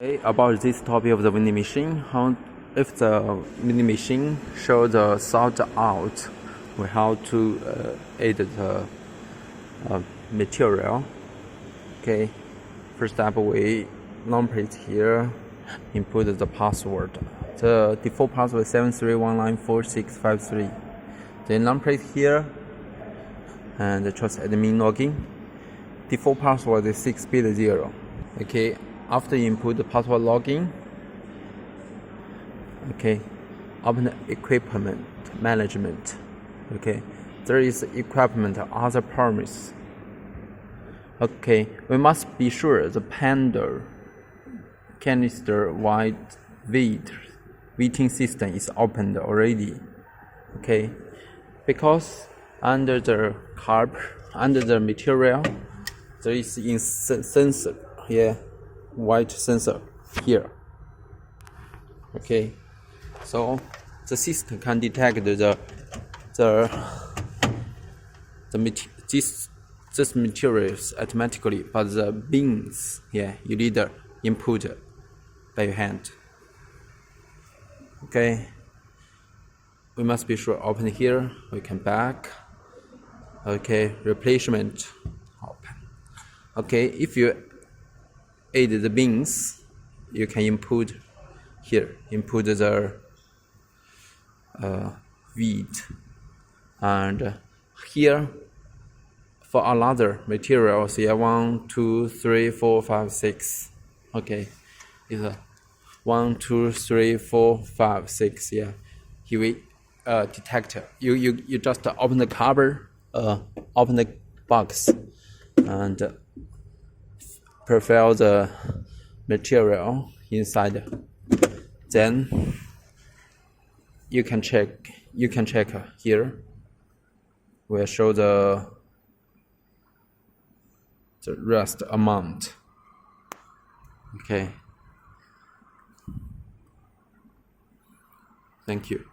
Okay, about this topic of the vending machine, if the vending machine shows the sort out, we have to add the material. Okay, first step we number it here, input the password. The default password is 73194653. Then number it here, and trust admin login. Default password is 6-bit 0. Okay. After input the password login, okay, open equipment management. Okay, there is equipment other permits. Okay, we must be sure the Panda canister waiting system is opened already. Okay, because under the material there is a sensor here. White sensor here. Okay, so the system can detect this materials automatically, but the bins, yeah, you need to input by your hand. Okay, we must be sure open here. We can back. Okay, replenishment open. Okay, if you add the bins, you can input here, input the wheat, and here for another materials, yeah, 1 2 3 4 5 6. Okay, is a 1 2 3 4 5 6. Yeah, here we detect. You just open the cover, open the box, and prefill the material inside. Then you can check here. We'll show the rest amount. Okay, thank you.